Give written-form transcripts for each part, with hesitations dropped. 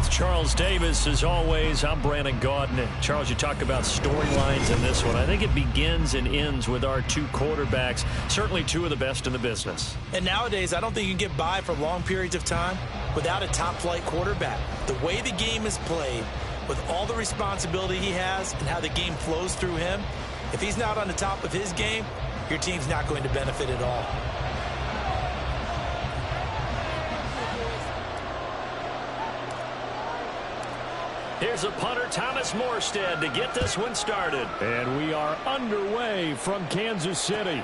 with Charles Davis. As always, I'm Brandon Gaudin. Charles, you talk about storylines in this one. I think it begins and ends with our two quarterbacks, certainly two of the best in the business. And nowadays, I don't think you can get by for long periods of time without a top-flight quarterback. The way the game is played, with all the responsibility he has and how the game flows through him, if he's not on the top of his game, your team's not going to benefit at all. Here's a punter, Thomas Morstead, to get this one started. And we are underway from Kansas City.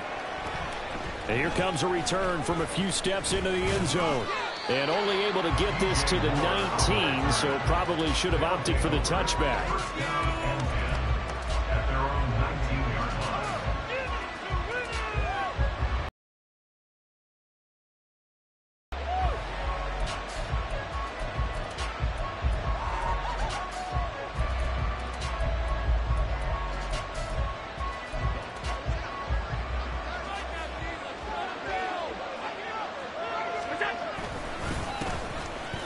And here comes a return from a few steps into the end zone. And only able to get this to the 19, so probably should have opted for the touchback.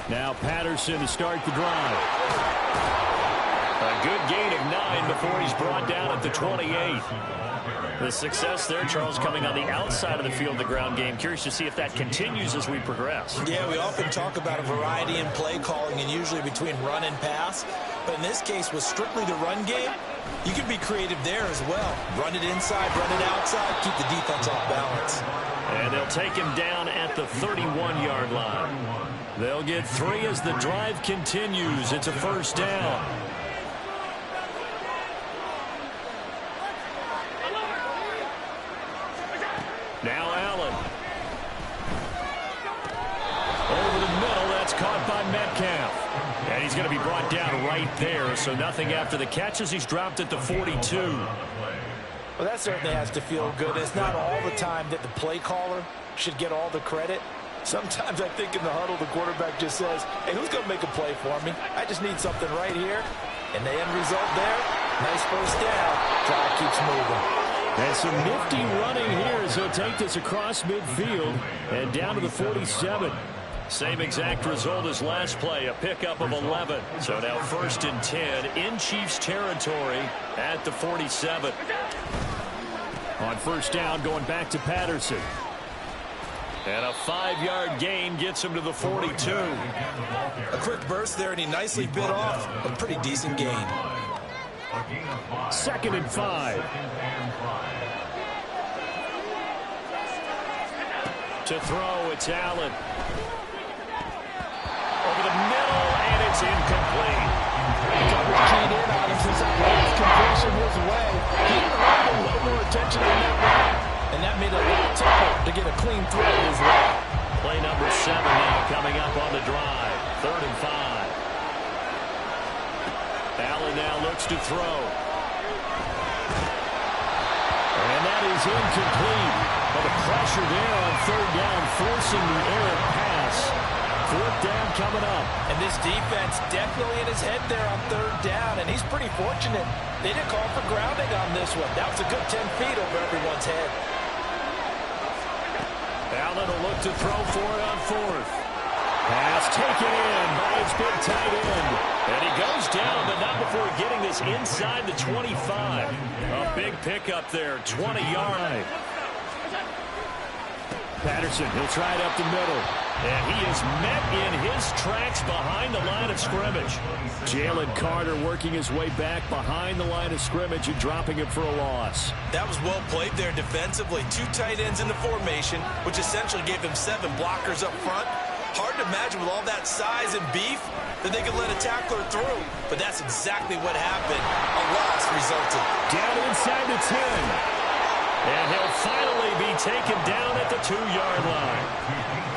Now Patterson to start the drive. A good gain of 9 before he's brought down at the 28. The success there, Charles, coming on the outside of the field, the ground game. Curious to see if that continues as we progress. Yeah, we often talk about a variety in play calling and usually between run and pass. But in this case, with strictly the run game, you can be creative there as well. Run it inside, run it outside, keep the defense off balance. And they'll take him down at the 31-yard line. They'll get 3 as the drive continues. It's a first down. Now Allen. Over the middle, that's caught by Metcalf. And he's going to be brought down right there, so nothing after the catch as he's dropped at the 42. Well, that certainly has to feel good. It's not all the time that the play caller should get all the credit. Sometimes I think in the huddle, the quarterback just says, hey, who's going to make a play for me? I just need something right here. And the end result there, nice first down. Drive keeps moving. And some nifty running here as he'll take this across midfield and down to the 47. Same exact result as last play, a pickup of 11. So now 1st and 10 in Chiefs territory at the 47. On first down, going back to Patterson. And a 5-yard gain gets him to the 42. A quick burst there, and he nicely bit off a pretty decent gain. 2nd and 5. To throw, it's Allen. Over the middle, and it's incomplete. Coverage keyed in on him since that last completion his way. He had a little more attention than that route, and that made it a little tougher to get a clean throw his way. Play number 7 now coming up on the drive. 3rd and 5. Allen now looks to throw. And that is incomplete. But the pressure there on 3rd down, forcing the errant pass. 4th down coming up. And this defense definitely in his head there on 3rd down, and he's pretty fortunate. They didn't call for grounding on this one. That was a good 10 feet over everyone's head. Allen will look to throw for it on 4th. Pass taken in by his big tight end. And he goes down, but not before getting this inside the 25. A big pickup there, 20-yard. Patterson, he'll try it up the middle. And he is met in his tracks behind the line of scrimmage. Jalen Carter working his way back behind the line of scrimmage and dropping it for a loss. That was well played there defensively. 2 tight ends in the formation, which essentially gave them 7 blockers up front. Hard to imagine with all that size and beef that they could let a tackler through. But that's exactly what happened. A loss resulted. Down inside the 10. And he'll finally be taken down at the 2-yard line.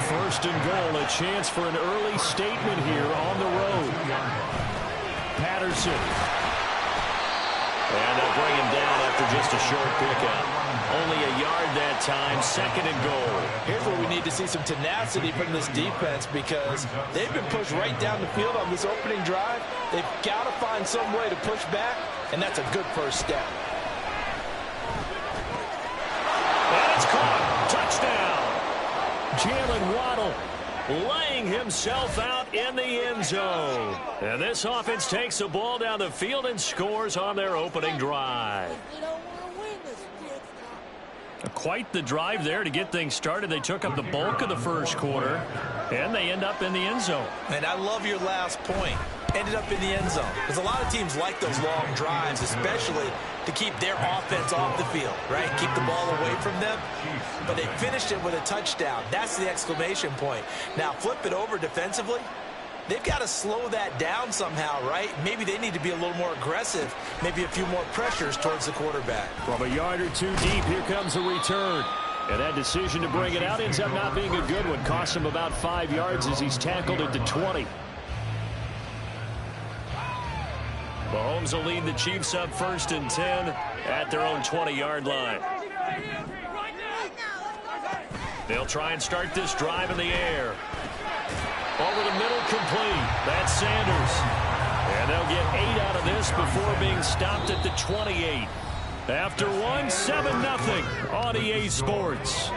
1st and goal, a chance for an early statement here on the road. Patterson. And they'll bring him down after just a short pickup. Only a yard that time, 2nd and goal. Here's where we need to see some tenacity from this defense because they've been pushed right down the field on this opening drive. They've got to find some way to push back, and that's a good first step. And it's caught. Touchdown. Jalen Waddle laying himself out in the end zone. And this offense takes the ball down the field and scores on their opening drive. Quite the drive there to get things started. They took up the bulk of the first quarter, and they end up in the end zone. And I love your last point. Ended up in the end zone. Because a lot of teams like those long drives, especially to keep their offense off the field, right? Keep the ball away from them. But they finished it with a touchdown. That's the exclamation point. Now, flip it over defensively. They've got to slow that down somehow, right? Maybe they need to be a little more aggressive, maybe a few more pressures towards the quarterback. From a yard or two deep, here comes a return. And that decision to bring it out ends up not being a good one. Costs him about 5 yards as he's tackled at the 20. Mahomes will lead the Chiefs up 1st and 10 at their own 20-yard line. They'll try and start this drive in the air. Over the middle, complete. That's Sanders. And they'll get 8 out of this before being stopped at the 28. After 1, 7-0 on EA Sports.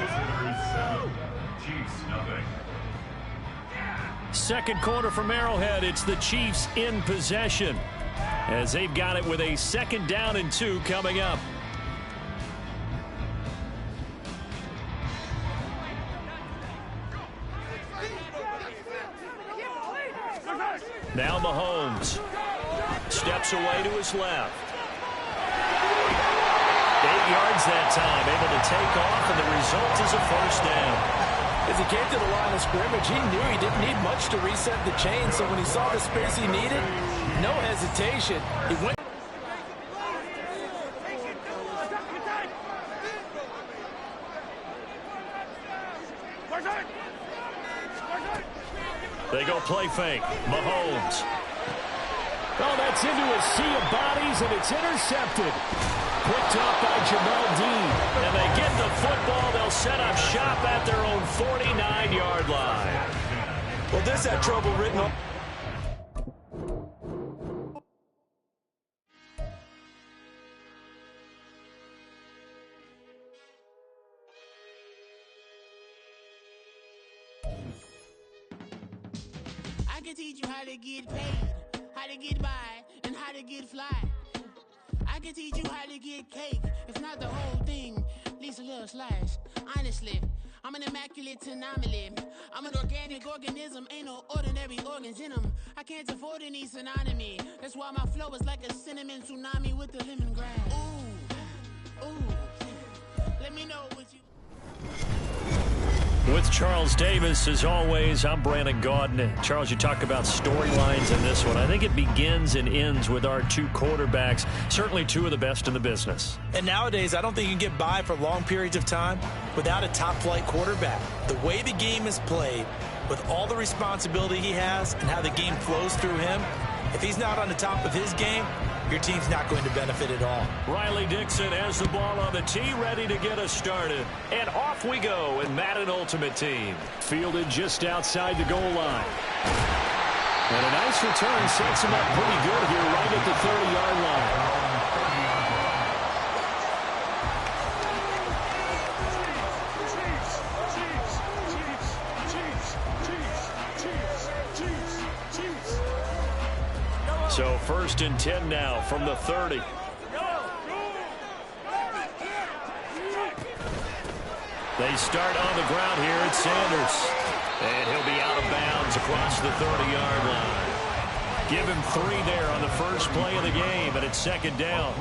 Second quarter from Arrowhead. It's the Chiefs in possession, as they've got it with a 2nd down and 2 coming up. Now Mahomes steps away to his left. 8 yards that time, able to take off, and the result is a 1st down. As he came to the line of scrimmage, he knew he didn't need much to reset the chain, so when he saw the space he needed, no hesitation. He went. They go play fake. Mahomes. Oh, that's into a sea of bodies, and it's intercepted. Picked up by Jamal Dean. And they get the football. They'll set up shop at their own 49-yard line. Well, this had trouble written on. I can teach you how to get paid, how to get by, and how to get fly. I can teach you how to get cake, if not the whole thing, at least a little slice. Honestly, I'm an immaculate anomaly. I'm an organic organism, ain't no ordinary organs in them. I can't afford any synonymy. That's why my flow is like a cinnamon tsunami with the lemongrass. Ooh, ooh, let me know what you... With Charles Davis, as always, I'm Brandon Gaudin. Charles, you talk about storylines in this one. I think it begins and ends with our 2 quarterbacks, certainly 2 of the best in the business. And nowadays, I don't think you can get by for long periods of time without a top-flight quarterback. The way the game is played, with all the responsibility he has and how the game flows through him, if he's not on the top of his game, your team's not going to benefit at all. Riley Dixon has the ball on the tee, ready to get us started. And off we go in Madden Ultimate Team. Fielded just outside the goal line. And a nice return sets him up pretty good here right at the 30-yard line. So 1st and 10 now from the 30. They start on the ground here at Sanders. And he'll be out of bounds across the 30-yard line. Give him 3 there on the first play of the game, and it's 2nd down.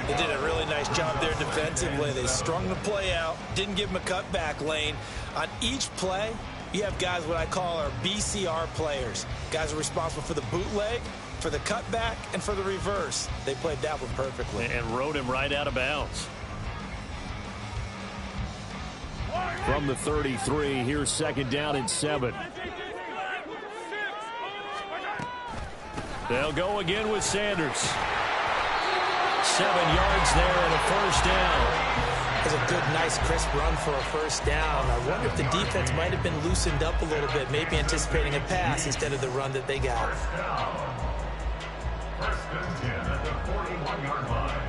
They did a really nice job there defensively. They strung the play out, didn't give him a cutback lane. On each play, you have guys what I call our BCR players. Guys are responsible for the bootleg, for the cutback, and for the reverse. They played that one perfectly. And rode him right out of bounds. From the 33, here's 2nd down and 7. They'll go again with Sanders. 7 yards there and a 1st down. That's a good, nice, crisp run for a 1st down. I wonder if the defense might have been loosened up a little bit, maybe anticipating a pass instead of the run that they got. 1st and 10 at the 41-yard line.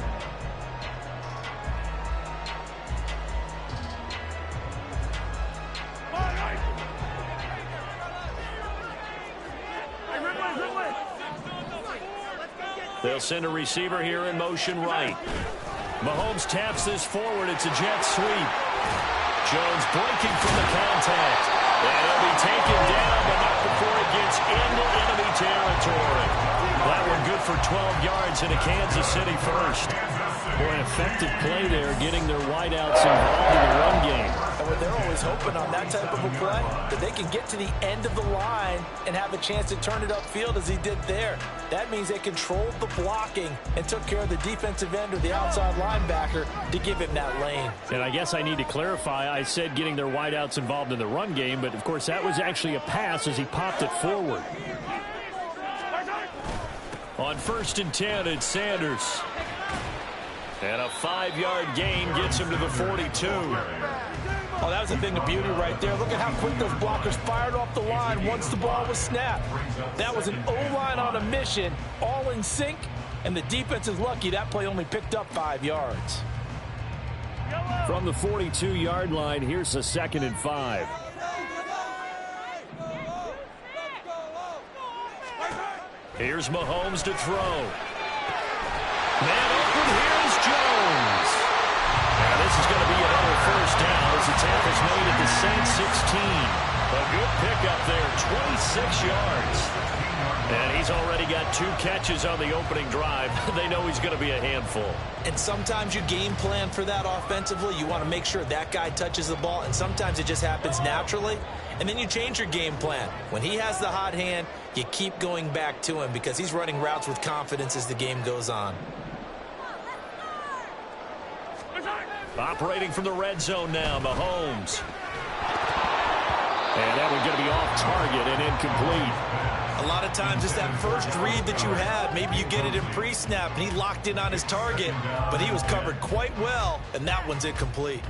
They'll send a receiver here in motion right. Mahomes taps this forward. It's a jet sweep. Jones breaking from the contact. And he'll be taken down, but not before it gets into enemy territory. That one good for 12 yards into Kansas City first. Boy, an effective play there, getting their wideouts involved in the run game. And they're always hoping on that type of a play that they can get to the end of the line and have a chance to turn it upfield as he did there. That means they controlled the blocking and took care of the defensive end or the outside linebacker to give him that lane. And I guess I need to clarify, I said getting their wideouts involved in the run game, but of course that was actually a pass as he popped it forward. On 1st and 10, it's Sanders. And a 5-yard gain gets him to the 42. Oh, that was a thing of beauty right there. Look at how quick those blockers fired off the line once the ball was snapped. That was an O-line on a mission, all in sync, and the defense is lucky that play only picked up 5 yards. From the 42-yard line, here's a 2nd and 5. Here's Mahomes to throw. Man open, here's Jones. Now this is going to be another first down as the tackle's made at the Saints 16. A good pickup there, 26 yards. And he's already got 2 catches on the opening drive. They know he's going to be a handful. And sometimes you game plan for that offensively. You want to make sure that guy touches the ball, and sometimes it just happens naturally. And then you change your game plan. When he has the hot hand, you keep going back to him because he's running routes with confidence as the game goes on. Operating from the red zone now, Mahomes. And that one's going to be off target and incomplete. A lot of times it's that first read that you have. Maybe you get it in pre-snap, and he locked in on his target, but he was covered quite well, and that one's incomplete.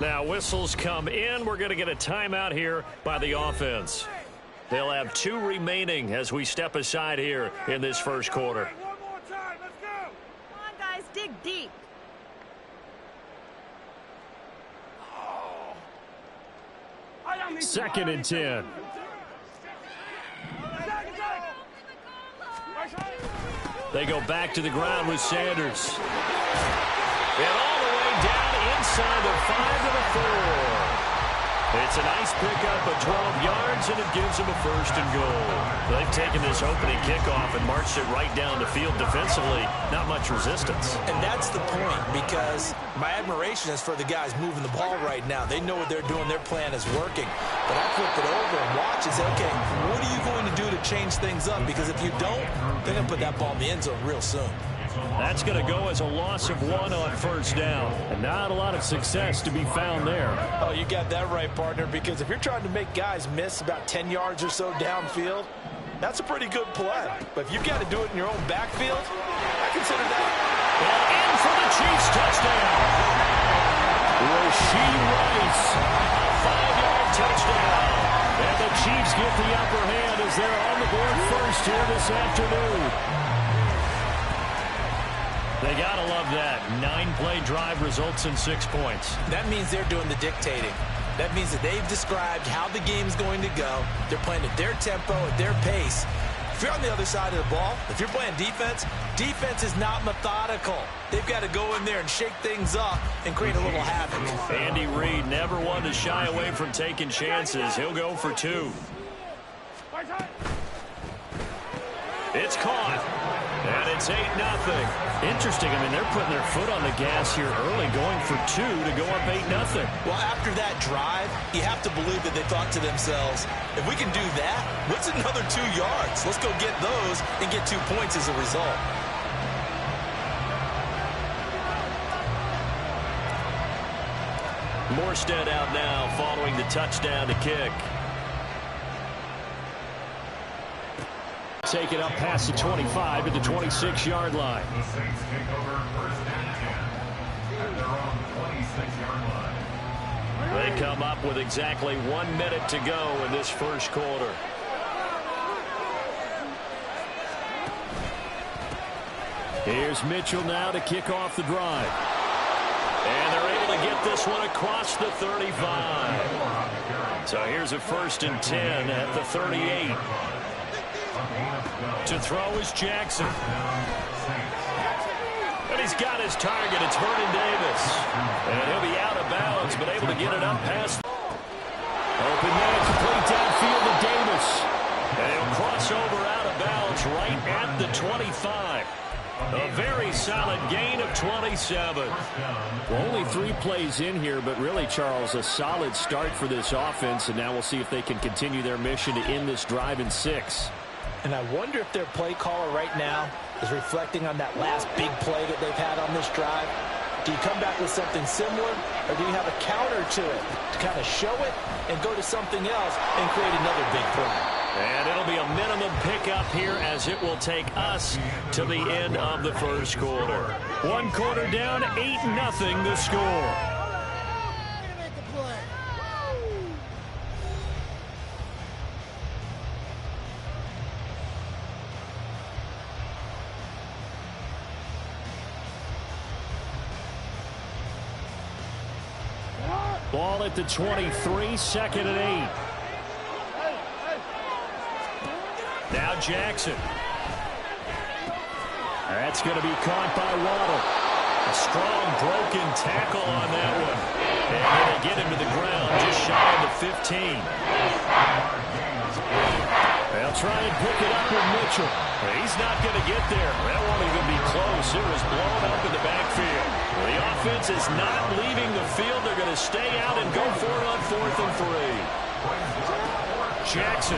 Now whistles come in. We're going to get a timeout here by the offense. They'll have 2 remaining as we step aside here in this first quarter. One more time, let's go. Come on, guys, dig deep. Second and 10. They go back to the ground with Sanders. And all the way down inside the 5 to the 4. It's a nice pickup of 12 yards, and it gives them a 1st and goal. They've taken this opening kickoff and marched it right down the field defensively. Not much resistance. And that's the point, because my admiration is for the guys moving the ball right now. They know what they're doing. Their plan is working. But I flip it over and watch and say, okay, what are you going to do to change things up? Because if you don't, they're going to put that ball in the end zone real soon. That's going to go as a loss of 1 on 1st down. And not a lot of success to be found there. Oh, you got that right, partner, because if you're trying to make guys miss about 10 yards or so downfield, that's a pretty good play. But if you've got to do it in your own backfield, I consider that. And in for the Chiefs touchdown. Rashee Rice, a 5-yard touchdown. And the Chiefs get the upper hand as they're on the board first here this afternoon. They got to love that. 9-play drive results in 6 points. That means they're doing the dictating. That means that they've described how the game's going to go. They're playing at their tempo, at their pace. If you're on the other side of the ball, if you're playing defense, defense is not methodical. They've got to go in there and shake things up and create a little havoc. Andy Reid never one to shy away from taking chances. He'll go for 2. It's caught. And it's 8-0. Interesting. I mean, they're putting their foot on the gas here early, going for 2 to go up 8-0. Well, after that drive, you have to believe that they thought to themselves, if we can do that, what's another 2 yards? Let's go get those and get 2 points as a result. Morstead out now following the touchdown to kick. Take it up past the 25 to the 26-yard line. The Saints take over first and 10 at their own 26-yard line. They come up with exactly 1 minute to go in this first quarter. Here's Mitchell now to kick off the drive. And they're able to get this one across the 35. So here's a 1st and 10 at the 38. To throw is Jackson. And he's got his target. It's Vernon Davis. And he'll be out of bounds, but able to get it up past. Open man, complete downfield to Davis. And he'll cross over out of bounds right at the 25. A very solid gain of 27. Well, only 3 plays in here, but really, Charles, a solid start for this offense. And now we'll see if they can continue their mission to end this drive in 6. And I wonder if their play caller right now is reflecting on that last big play that they've had on this drive. Do you come back with something similar, or do you have a counter to it to kind of show it and go to something else and create another big play? And it'll be a minimum pickup here as it will take us to the end of the first quarter. 1 quarter down, 8-0 the score. Ball at the 23, 2nd and 8. Now Jackson. That's going to be caught by Waddle. A strong broken tackle on that one. And it'll get him to the ground just shy of the 15. They'll try and pick it up with Mitchell. He's not going to get there. That won't even be close. It was blown up in the backfield. The offense is not leaving the field. They're going to stay out and go for it on 4th and 3. Jackson.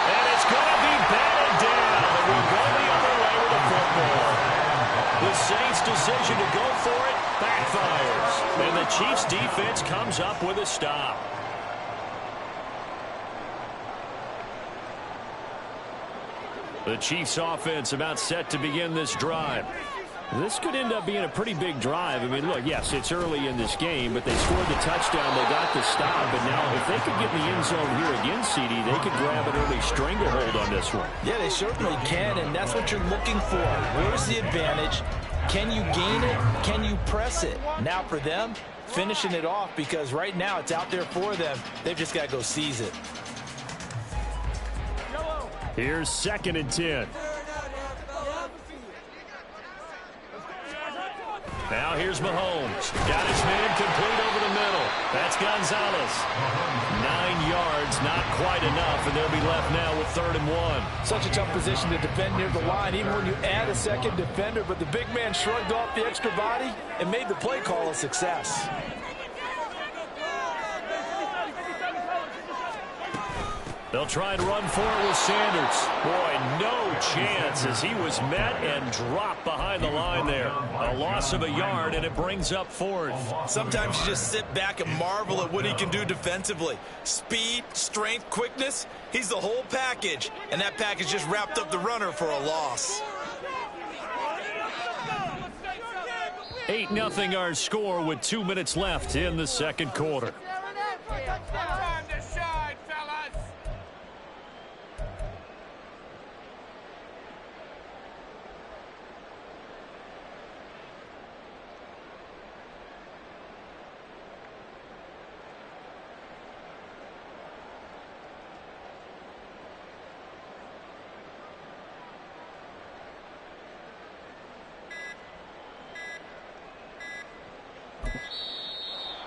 And it's going to be batted down. And we go the other way with the football. The Saints' decision to go for it backfires. And the Chiefs' defense comes up with a stop. The Chiefs offense about set to begin this drive. This could end up being a pretty big drive. I mean, look, yes, it's early in this game, but they scored the touchdown. They got the stop. But now if they could get in the end zone here again, CD, they could grab an early stranglehold on this one. Yeah, they certainly can, and that's what you're looking for. Where's the advantage? Can you gain it? Can you press it? Now for them, finishing it off, because right now it's out there for them. They've just got to go seize it. Here's 2nd and 10. Now here's Mahomes. Got his man complete over the middle. That's Gonzalez. 9 yards, not quite enough, and they'll be left now with 3rd and 1. Such a tough position to defend near the line, even when you add a second defender, but the big man shrugged off the extra body and made the play call a success. They'll try and run for it with Sanders. Boy, no chance as he was met and dropped behind the line there. A loss of a yard, and it brings up 4th. Sometimes you just sit back and marvel at what he can do defensively. Speed, strength, quickness, he's the whole package. And that package just wrapped up the runner for a loss. 8-0 our score with 2 minutes left in the second quarter.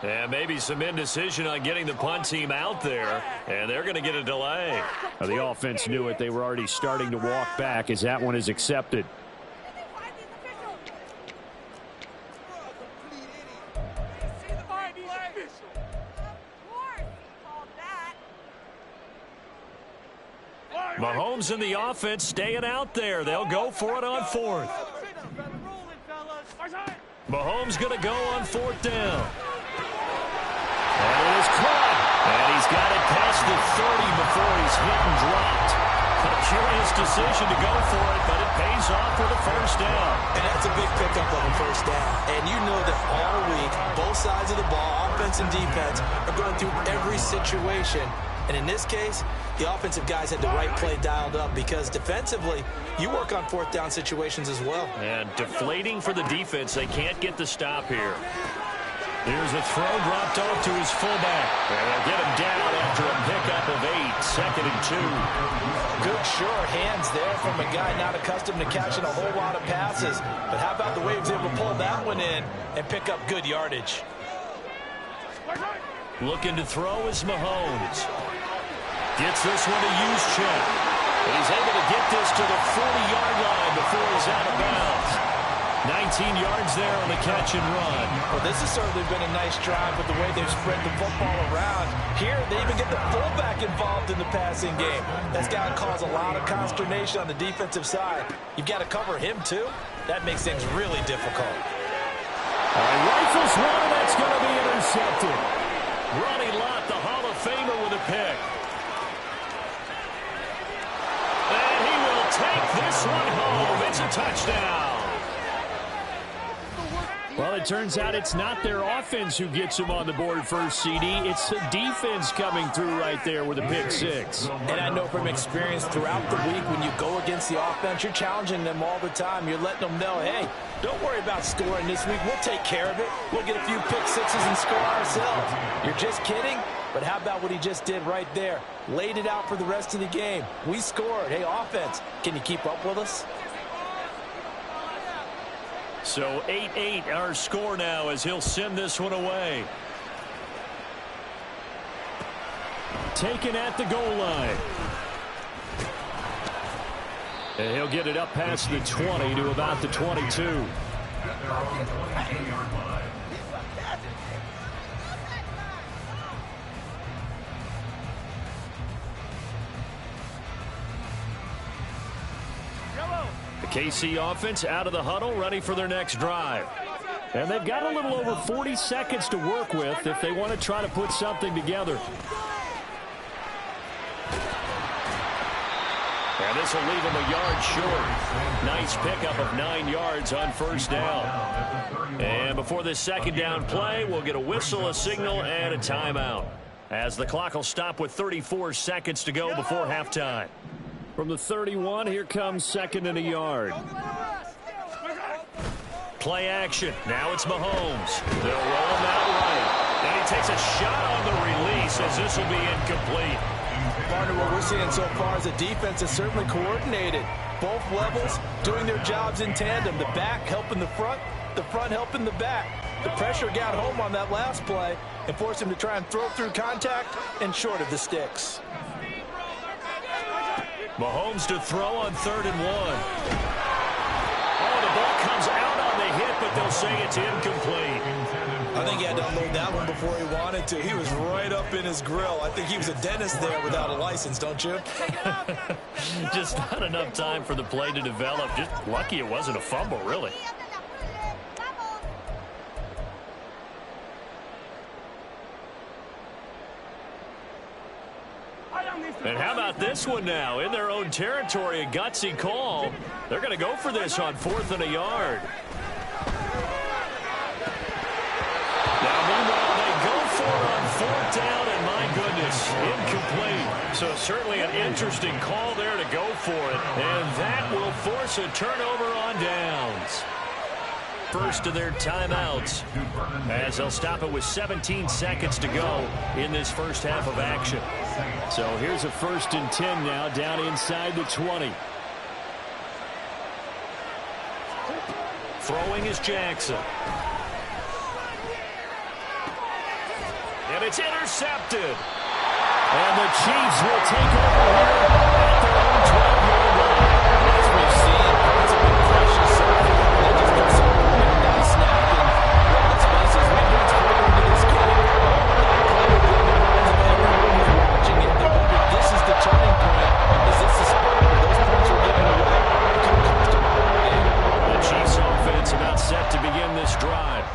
And maybe some indecision on getting the punt team out there. And they're going to get a delay. Now, the offense knew it. They were already starting to walk back as that one is accepted. Mahomes and the offense staying out there. They'll go for it on fourth. Mahomes going to go on fourth down. And it is caught. And he's got it past the 30 before he's hit and dropped. A curious decision to go for it, but it pays off with a first down. And that's a big pickup of a first down. And you know that all week, both sides of the ball, offense and defense, are going through every situation. And in this case, the offensive guys had the right play dialed up because defensively, you work on fourth down situations as well. And deflating for the defense. They can't get the stop here. Here's a throw dropped off to his fullback. And they'll get him down after a pickup of 8, second and 2. Good sure hands there from a guy not accustomed to catching a whole lot of passes. But how about the way he was able to pull that one in and pick up good yardage? Looking to throw is Mahomes. Gets this one to use check. And he's able to get this to the 40-yard line before he's out of bounds. 19 yards there on the catch and run. Well, this has certainly been a nice drive with the way they've spread the football around. Here, they even get the fullback involved in the passing game. That's got to cause a lot of consternation on the defensive side. You've got to cover him, too. That makes things really difficult. Rifles one, and that's going to be intercepted. Ronnie Lott, the Hall of Famer, with a pick. And he will take this one home. It's a touchdown. Well, it turns out it's not their offense who gets them on the board first, CD. It's the defense coming through right there with a pick six. And I know from experience throughout the week, when you go against the offense, you're challenging them all the time. You're letting them know, hey, don't worry about scoring this week. We'll take care of it. We'll get a few pick sixes and score ourselves. You're just kidding? But how about what he just did right there? Laid it out for the rest of the game. We scored. Hey, offense, can you keep up with us? So 8-8 our score now as he'll send this one away. Taken at the goal line. And he'll get it up past the 20 to about the 22. KC offense out of the huddle, ready for their next drive. And they've got a little over 40 seconds to work with if they want to try to put something together. And this will leave them a yard short. Nice pickup of 9 yards on first down. And before this second down play, we'll get a whistle, a signal, and a timeout, as the clock will stop with 34 seconds to go before halftime. From the 31, here comes second and a yard. Play action. Now it's Mahomes. They'll roll him out right. And he takes a shot on the release as this will be incomplete. Partner, what we're seeing so far is the defense is certainly coordinated. Both levels doing their jobs in tandem. The back helping the front helping the back. The pressure got home on that last play and forced him to try and throw through contact and short of the sticks. Mahomes to throw on 3rd and 1. Oh, the ball comes out on the hit, but they'll say it's incomplete. I think he had to unload that one before he wanted to. He was right up in his grill. I think he was a dentist there without a license, don't you? Just not enough time for the play to develop. Just lucky it wasn't a fumble, really. And how about this one now? In their own territory, a gutsy call. They're going to go for this on 4th and a yard. Now, meanwhile, they go for it on 4th down, and my goodness, incomplete. So certainly an interesting call there to go for it. And that will force a turnover on downs. First of their timeouts, as they'll stop it with 17 seconds to go in this first half of action. So here's a 1st and 10 now, down inside the 20. Throwing is Jackson. And it's intercepted. And the Chiefs will take over here at their own 12-yard line. As we've seen, it's been precious so far. They just go somewhere and get that snap. And, well, let's face it, as we get further into this game, that play will be in the minds of everyone who's watching it. They wonder, this is the turning point. Is this the spot where those points are given away? Become comfortable in the game. The Chiefs offense about set to begin this drive.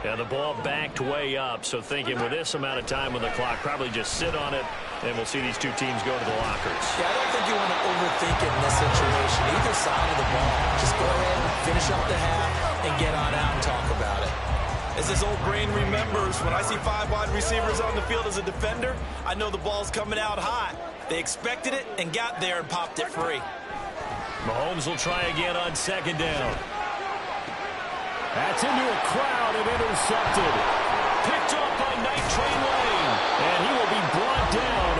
And the ball backed way up, so thinking with this amount of time on the clock, probably just sit on it, and we'll see these two teams go to the lockers. Yeah, I don't think you want to overthink it in this situation. Either side of the ball. Just go ahead and finish up the half and get on out and talk about it. As this old brain remembers, when I see 5 wide receivers on the field as a defender, I know the ball's coming out hot. They expected it and got there and popped it free. Mahomes will try again on second down. That's into a crowd and intercepted. Picked off by Night Train Lane. And he will be brought down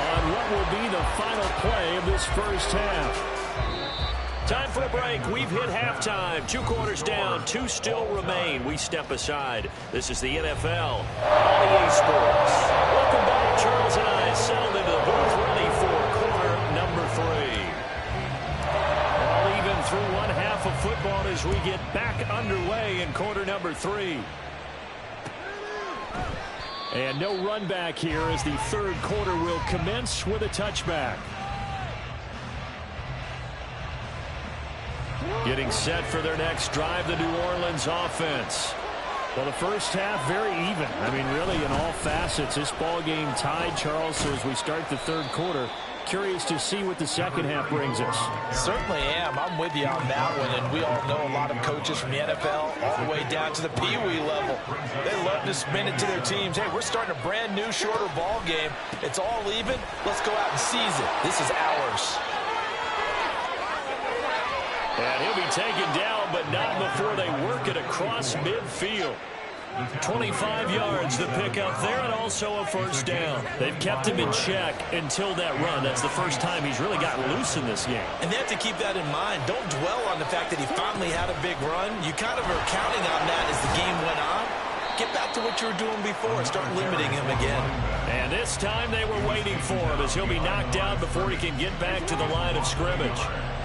on what will be the final play of this first half. Time for a break. We've hit halftime. 2 quarters down. 2 still remain. We step aside. This is the NFL on EA Sports. Welcome back. Charles and I settled into the booth ready for quarter number 3. All even through one half of football as we get back underway in quarter number 3. And no run back here as the third quarter will commence with a touchback. Getting set for their next drive, the New Orleans offense. Well, the first half, very even. I mean, really, in all facets, this ball game tied, Charles. So as we start the third quarter, curious to see what the second half brings us. Certainly am. I'm with you on that one. And we all know a lot of coaches from the NFL all the way down to the Pee Wee level. They love to spin it to their teams. Hey, we're starting a brand new, shorter ball game. It's all even. Let's go out and seize it. This is ours. And he'll be taken down, but not before they work it across midfield. 25 yards to pick up there, and also a first down. They've kept him in check until that run. That's the first time he's really gotten loose in this game. And they have to keep that in mind. Don't dwell on the fact that he finally had a big run. You kind of are counting on that as the game went on. Get back to what you were doing before. Start limiting him again. And this time they were waiting for him as he'll be knocked down before he can get back to the line of scrimmage.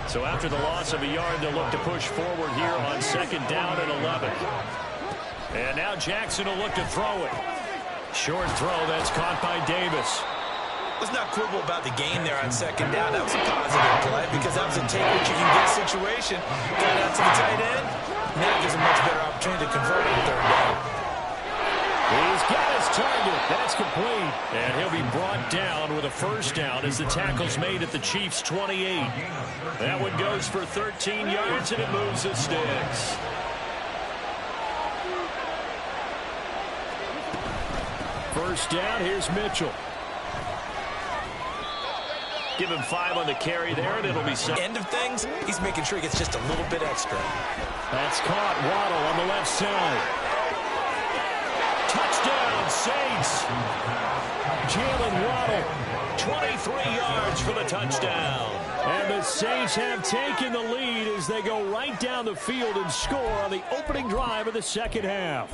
So after the loss of a yard, they'll look to push forward here on second down and 11. And now Jackson will look to throw it. Short throw, that's caught by Davis. Let's not quibble about the gain there on second down. That was a positive play because that was a take what you can get situation. Got out to the tight end. Now gives a much better opportunity to convert on third down. He's got his target. That's complete. And he'll be brought down with a first down as the tackle's made at the Chiefs' 28. That one goes for 13 yards, and it moves the sticks. First down, here's Mitchell. Give him 5 on the carry there, and it'll be set. End of things, he's making sure he gets just a little bit extra. That's caught. Waddle on the left side. Touchdown, Saints. Jalen Waddle. 23 yards for the touchdown. And the Saints have taken the lead as they go right down the field and score on the opening drive of the second half.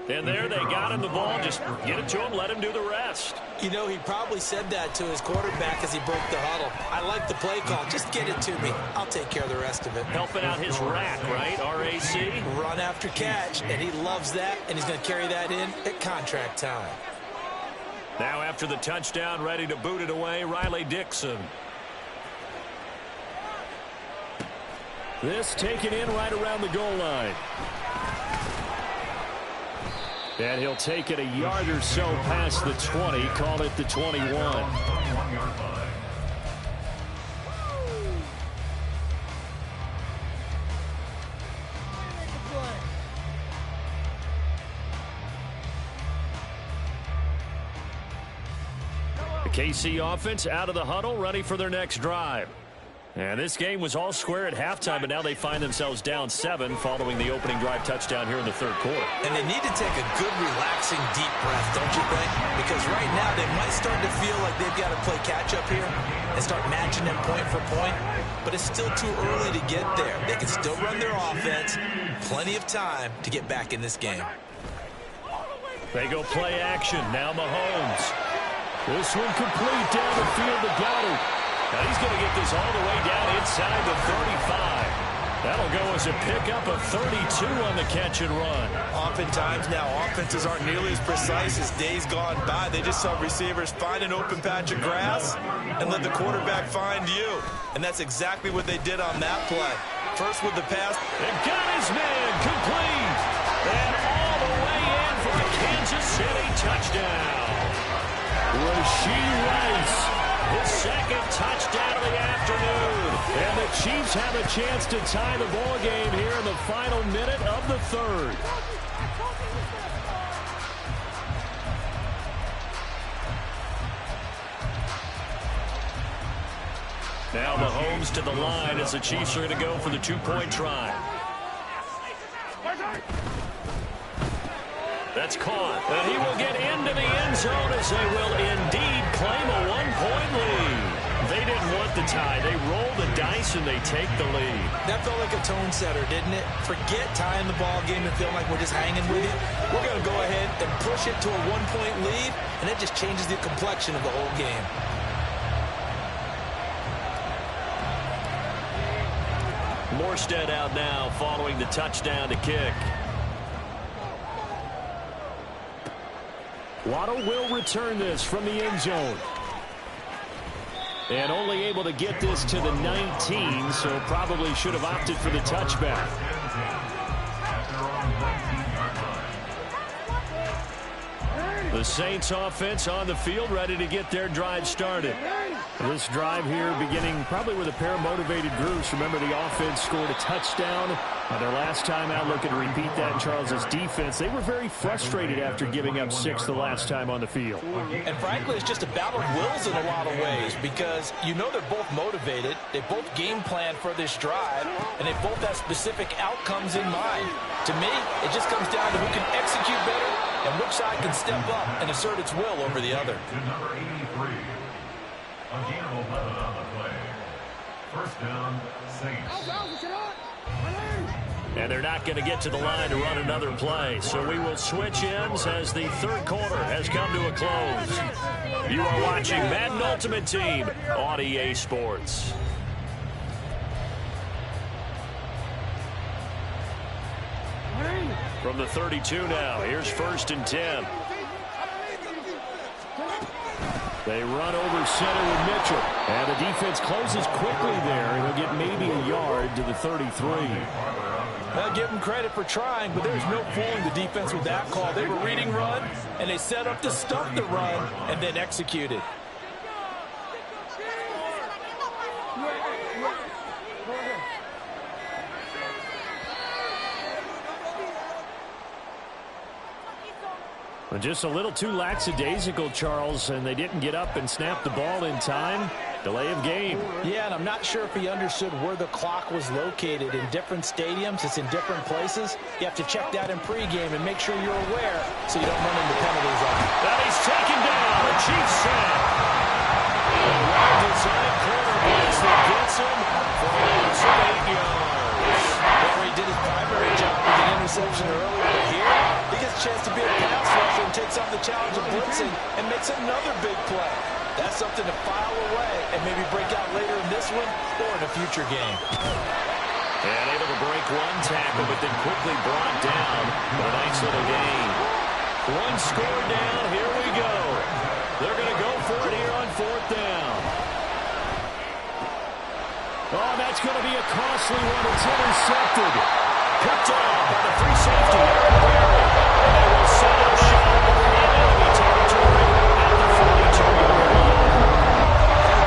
And there they got him the ball. Just get it to him, let him do the rest. You know, he probably said that to his quarterback as he broke the huddle. I like the play call. Just get it to me. I'll take care of the rest of it. Helping out his rack, right? R-A-C? Run after catch, and he loves that, and he's going to carry that in at contract time. Now after the touchdown, ready to boot it away, Riley Dixon. This taken in right around the goal line. And he'll take it a yard or so past the 20, call it the 21. The KC offense out of the huddle, ready for their next drive. And this game was all square at halftime, but now they find themselves down 7 following the opening drive touchdown here in the third quarter. And they need to take a good, relaxing, deep breath, don't you think? Because right now they might start to feel like they've got to play catch-up here and start matching them point for point. But it's still too early to get there. They can still run their offense. Plenty of time to get back in this game. They go play action. Now Mahomes. This one complete down the field to Goddard. Now he's going to get this all the way down inside the 35. That'll go as a pickup of 32 on the catch and run. Oftentimes now, offenses aren't nearly as precise as days gone by. They just saw receivers find an open patch of grass and let the quarterback find you. And that's exactly what they did on that play. First with the pass. And got his man complete. And all the way in for the Kansas City touchdown. Rashee Rice, his second touchdown of the afternoon. And the Chiefs have a chance to tie the ball game here in the final minute of the third. Now Mahomes to the line as the Chiefs are going to go for the two-point try. That's caught. And he will get into the end zone as they will indeed claim a one-point lead. They didn't want the tie. They roll the dice and they take the lead. That felt like a tone setter, didn't it? Forget tying the ball game and feeling like we're just hanging with it. We're going to go ahead and push it to a one-point lead, and it just changes the complexion of the whole game. Morstead out now following the touchdown to kick. Waddle will return this from the end zone. And only able to get this to the 19, so probably should have opted for the touchback. The Saints offense on the field, ready to get their drive started. This drive here beginning probably with a pair of motivated groups. Remember, the offense scored a touchdown their last time out. Looking to repeat that in Charles's defense. They were very frustrated after giving up 6 the last time on the field. And frankly, it's just a battle of wills in a lot of ways, because you know they're both motivated. They both game plan for this drive, and they both have specific outcomes in mind. To me, it just comes down to who can execute better and which side can step up and assert its will over the other. To number 83. A gain of 11 on the play. First down, Saints. And they're not going to get to the line to run another play. So we will switch ends as the third quarter has come to a close. You are watching Madden Ultimate Team on EA Sports. From the 32 now, here's 1st and 10. They run over center with Mitchell. And the defense closes quickly there. And he'll get maybe a yard to the 33. I'll give them credit for trying, but there's no fooling the defense with that call. They were reading run, and they set up to stuff the run and then executed. Just a little too lackadaisical, Charles, and they didn't get up and snap the ball in time. Delay of game. Yeah, and I'm not sure if he understood where the clock was located. In different stadiums, it's in different places. You have to check that in pregame and make sure you're aware so you don't run into penalties on it. That he's taken down. The Chiefs sack. A well-designed corner blitz that gets him for a loss of 8 yards. Well, he did his primary job with the interception earlier, but here he gets a chance to be a pass rusher and takes on the challenge of blitzing and makes another big play. That's something to file away and maybe break out later in this one or in a future game. And able to break one tackle, but then quickly brought down for a nice little gain. One score down. Here we go. They're going to go for it here on 4th down. Oh, that's going to be a costly one. It's intercepted. Picked off by the free safety. And they will set up shop in enemy territory at the 42-yard line.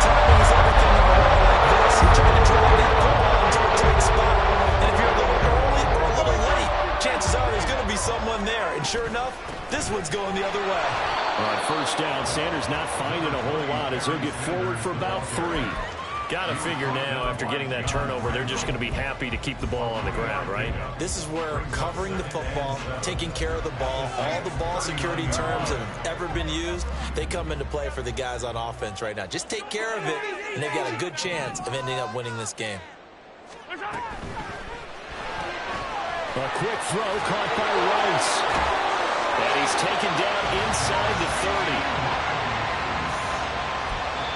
Timing is everything in a run like this. He tried to drag that football into a tight spot. And if you're a little early or a little late, chances are there's going to be someone there. And sure enough, this one's going the other way. All right, 1st down. Sanders not finding a whole lot as he'll get forward for about 3. Got to figure now, after getting that turnover, they're just going to be happy to keep the ball on the ground, right? This is where covering the football, taking care of the ball, all the ball security terms that have ever been used, they come into play for the guys on offense right now. Just take care of it, and they've got a good chance of ending up winning this game. A quick throw caught by Rice. And he's taken down inside the 30.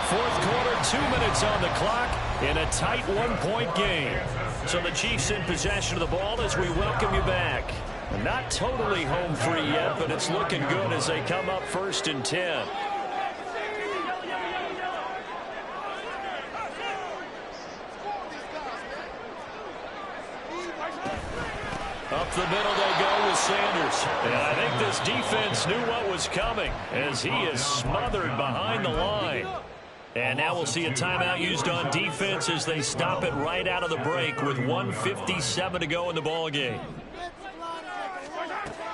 Fourth quarter, 2 minutes on the clock in a tight one-point game. So the Chiefs in possession of the ball as we welcome you back. Not totally home free yet, but it's looking good as they come up 1st and 10. Up the middle they go with Sanders. And I think this defense knew what was coming as he is smothered behind the line. And now we'll see a timeout used on defense as they stop it right out of the break with 1:57 to go in the ballgame.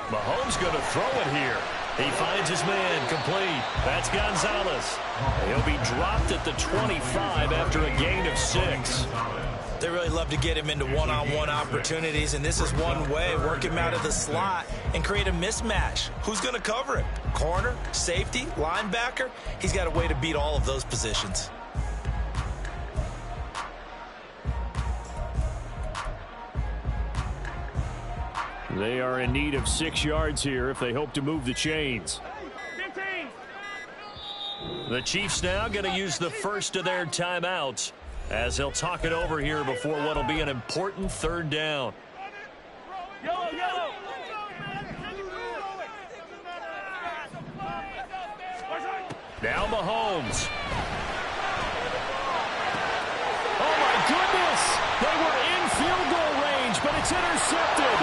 Mahomes going to throw it here. He finds his man complete. That's Gonzalez. He'll be dropped at the 25 after a gain of 6. They really love to get him into one-on-one opportunities, and this is one way. Work him out of the slot and create a mismatch. Who's going to cover him? Corner, safety, linebacker? He's got a way to beat all of those positions. They are in need of 6 yards here if they hope to move the chains. 15. The Chiefs now going to use the first of their timeouts as they'll talk it over here before what will be an important 3rd down. Yellow. Now Mahomes. Oh, my goodness! They were in field goal range, but it's intercepted.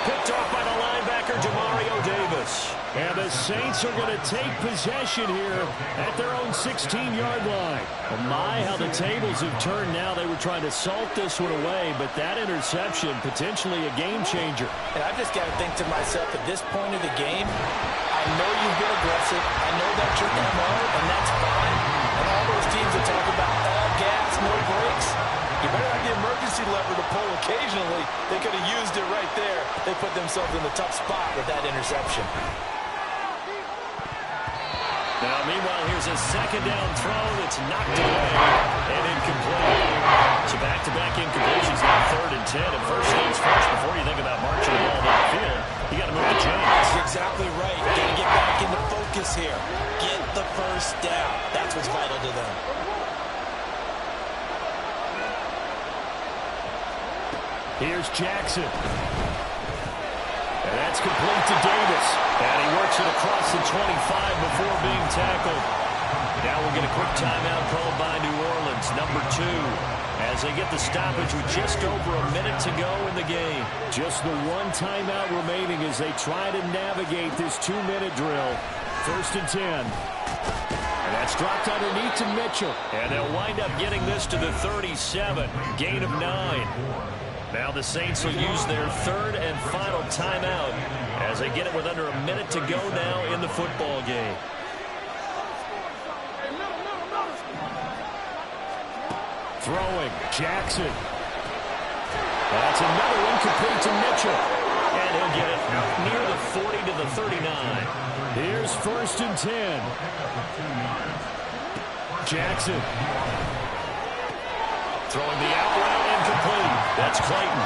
Picked off by the linebacker, Demario Davis. And the Saints are going to take possession here at their own 16-yard line. Oh my, how the tables have turned now. They were trying to salt this one away, but that interception, potentially a game changer. And I've just got to think to myself, at this point of the game, I know you've been aggressive. I know that's your MO, and that's fine. And all those teams that talk about all gas, no brakes, you better have the emergency lever to pull occasionally. They could have used it right there. They put themselves in a tough spot with that interception. Now, meanwhile, here's a 2nd down throw that's knocked away and incomplete. So back-to-back incompletions now 3rd and 10. And first things first, before you think about marching the ball down the field, you got to move the chains. That's exactly right. Got to get back into focus here. Get the first down. That's what's vital to them. Here's Jackson. And that's complete to Davis. And he works it across the 25 before being tackled. Now we'll get a quick timeout called by New Orleans, number 2, as they get the stoppage with just over a minute to go in the game. Just the one timeout remaining as they try to navigate this 2-minute drill. 1st and 10. And that's dropped underneath to Mitchell. And they'll wind up getting this to the 37, gain of 9. Now the Saints will use their 3rd and final timeout as they get it with under a minute to go now in the football game. Throwing, Jackson. That's another incomplete to Mitchell. And he'll get it near the 40 to the 39. Here's 1st and 10. Jackson. Throwing the out route incomplete. That's Clayton.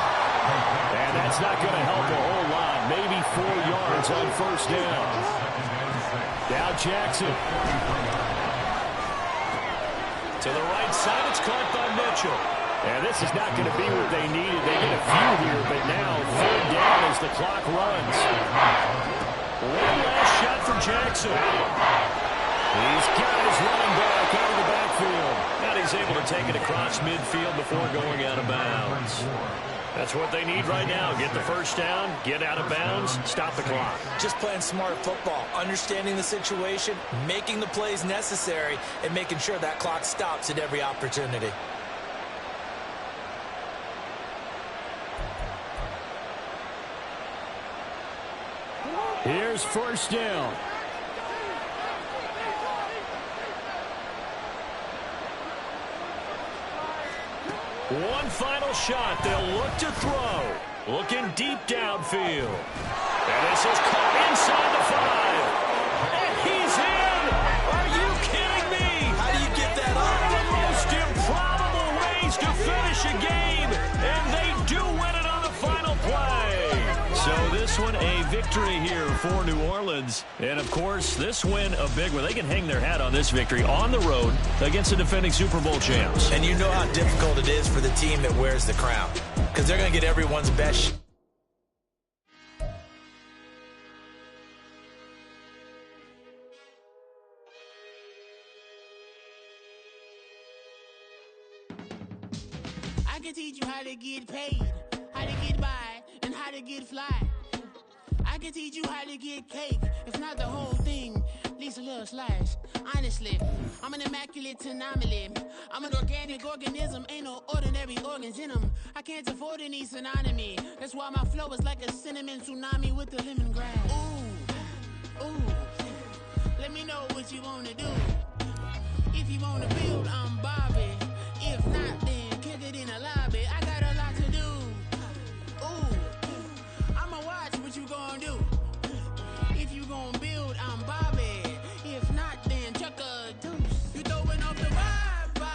And that's not going to help a whole lot. Maybe 4 yards on 1st down. Now Jackson. To the right side, it's caught by Mitchell. And this is not going to be what they needed. They get a few here, but now 3rd down as the clock runs. One last shot for Jackson. He's got his running back out of the backfield. And he's able to take it across midfield before going out of bounds. That's what they need right now. Get the first down, get out of bounds, stop the clock. Just playing smart football, understanding the situation, making the plays necessary, and making sure that clock stops at every opportunity. Here's 1st down. One final shot. They'll look to throw. Looking deep downfield. And this is caught inside the 5. And he's in! Are you kidding me? How do you get that up? The most improbable ways to finish a game. And they do win it on the final play. So this one a victory here for New Orleans. And, of course, this win a big one. They can hang their hat on this victory on the road against the defending Super Bowl champs. And you know how difficult it is for the team that wears the crown, because they're going to get everyone's best. I can teach you how to get paid, how to get by, and how to get fly. I can teach you how to get cake, if not the whole thing, at least a little slice. Honestly, I'm an immaculate anomaly. I'm an organic organism, ain't no ordinary organs in them. I can't afford any synonymy. That's why my flow is like a cinnamon tsunami with the lemongrass. Ooh, ooh, let me know what you wanna do. If you wanna build, I'm Bobby.